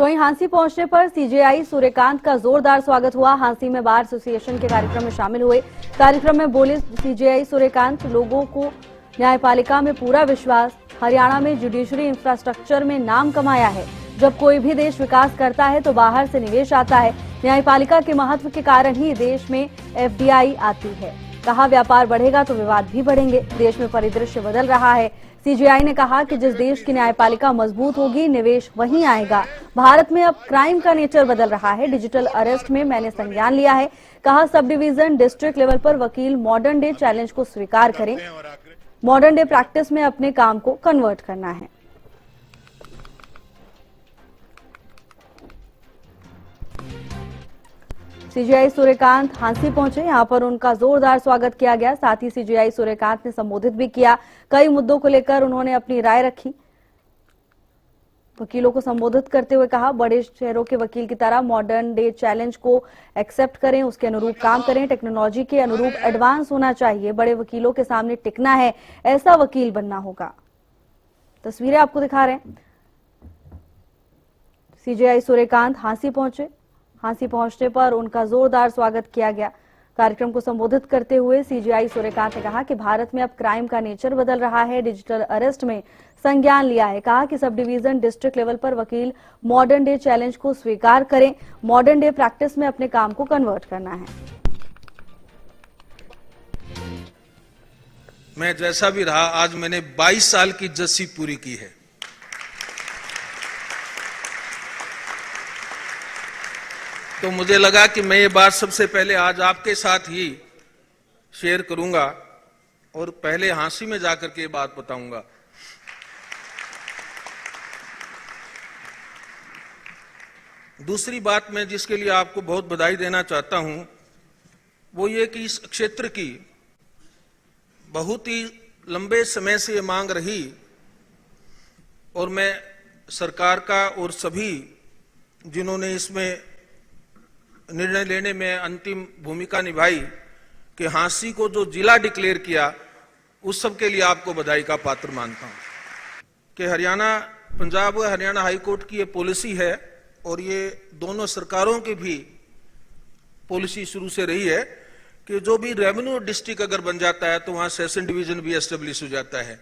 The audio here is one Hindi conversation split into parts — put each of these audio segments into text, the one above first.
तो वहीं हांसी पहुंचने पर सीजेआई सूर्यकांत का जोरदार स्वागत हुआ। हांसी में बार एसोसिएशन के कार्यक्रम में शामिल हुए। कार्यक्रम में बोले सीजेआई सूर्यकांत, लोगों को न्यायपालिका में पूरा विश्वास। हरियाणा में जुडिशरी इंफ्रास्ट्रक्चर में नाम कमाया है। जब कोई भी देश विकास करता है तो बाहर से निवेश आता है। न्यायपालिका के महत्व के कारण ही देश में एफडीआई आती है। कहा, व्यापार बढ़ेगा तो विवाद भी बढ़ेंगे। देश में परिदृश्य बदल रहा है। सीजेआई ने कहा कि जिस देश की न्यायपालिका मजबूत होगी, निवेश वहीं आएगा। भारत में अब क्राइम का नेचर बदल रहा है। डिजिटल अरेस्ट में मैंने संज्ञान लिया है। कहा, सब डिवीजन डिस्ट्रिक्ट लेवल पर वकील मॉडर्न डे चैलेंज को स्वीकार करें। मॉडर्न डे प्रैक्टिस में अपने काम को कन्वर्ट करना है। सीजेआई सूर्यकांत हांसी पहुंचे। यहां पर उनका जोरदार स्वागत किया गया। साथ ही सीजेआई सूर्यकांत ने संबोधित भी किया। कई मुद्दों को लेकर उन्होंने अपनी राय रखी। वकीलों को संबोधित करते हुए कहा, बड़े शहरों के वकील की तरह मॉडर्न डे चैलेंज को एक्सेप्ट करें, उसके अनुरूप काम करें। टेक्नोलॉजी के अनुरूप एडवांस होना चाहिए। बड़े वकीलों के सामने टिकना है, ऐसा वकील बनना होगा। तस्वीरें आपको दिखा रहे हैं। सीजेआई सूर्यकांत हांसी पहुंचे। हांसी पहुंचने पर उनका जोरदार स्वागत किया गया। कार्यक्रम को संबोधित करते हुए सीजेआई सूर्यकांत ने कहा कि भारत में अब क्राइम का नेचर बदल रहा है। डिजिटल अरेस्ट में संज्ञान लिया है। कहा कि सब डिवीजन डिस्ट्रिक्ट लेवल पर वकील मॉडर्न डे चैलेंज को स्वीकार करें। मॉडर्न डे प्रैक्टिस में अपने काम को कन्वर्ट करना है। मैं जैसा भी रहा, आज मैंने 22 साल की जस्सी पूरी की है। तो मुझे लगा कि मैं ये बात सबसे पहले आज आपके साथ ही शेयर करूंगा और पहले हांसी में जाकर के ये बात बताऊंगा। दूसरी बात मैं जिसके लिए आपको बहुत बधाई देना चाहता हूं वो ये कि इस क्षेत्र की बहुत ही लंबे समय से ये मांग रही और मैं सरकार का और सभी जिन्होंने इसमें निर्णय लेने में अंतिम भूमिका निभाई कि हांसी को जो जिला डिक्लेयर किया, उस सब के लिए आपको बधाई का पात्र मानता हूं कि हरियाणा, पंजाब व हरियाणा हाईकोर्ट की ये पॉलिसी है और ये दोनों सरकारों की भी पॉलिसी शुरू से रही है कि जो भी रेवेन्यू डिस्ट्रिक्ट अगर बन जाता है तो वहां सेशन डिवीजन भी एस्टेब्लिश हो जाता है।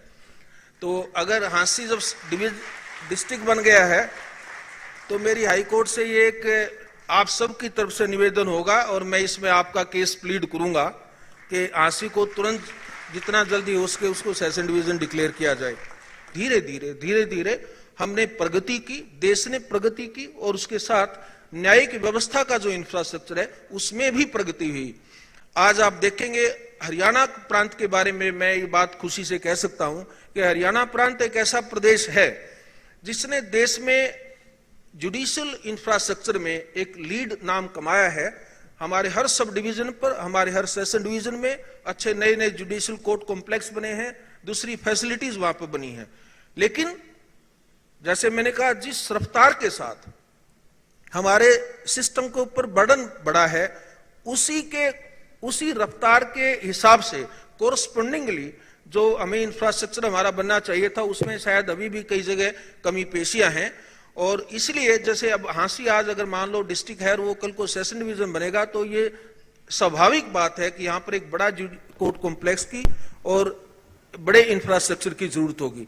तो अगर हांसी जब डिस्ट्रिक्ट बन गया है तो मेरी हाईकोर्ट से ये एक आप सबकी तरफ से निवेदन होगा और मैं इसमें आपका केस प्लीड करूंगा कि हांसी को तुरंत जितना जल्दी हो सके उसको सेशन डिवीजन डिक्लेयर किया जाए। धीरे धीरे हमने प्रगति की, देश ने प्रगति की और उसके साथ न्यायिक व्यवस्था का जो इंफ्रास्ट्रक्चर है उसमें भी प्रगति हुई। आज आप देखेंगे हरियाणा प्रांत के बारे में मैं ये बात खुशी से कह सकता हूं कि हरियाणा प्रांत एक ऐसा प्रदेश है जिसने देश में जुडिशियल इंफ्रास्ट्रक्चर में एक लीड नाम कमाया है। हमारे हर सब डिवीजन पर, हमारे हर सेशन डिवीजन में अच्छे नए नए जुडिशियल कोर्ट कॉम्प्लेक्स बने हैं, दूसरी फैसिलिटीज वहां पर बनी हैं। लेकिन जैसे मैंने कहा, जिस रफ्तार के साथ हमारे सिस्टम के ऊपर बर्डन बढ़ा है, उसी रफ्तार के हिसाब से कोरस्पोंडिंगली जो हमें इंफ्रास्ट्रक्चर हमारा बनना चाहिए था उसमें शायद अभी भी कई जगह कमी पेशियां हैं। और इसलिए जैसे अब हांसी आज अगर मान लो डिस्ट्रिक्ट है और वो कल को सेशन डिवीजन बनेगा तो ये स्वाभाविक बात है कि यहाँ पर एक बड़ा कोर्ट कॉम्प्लेक्स की और बड़े इंफ्रास्ट्रक्चर की जरूरत होगी।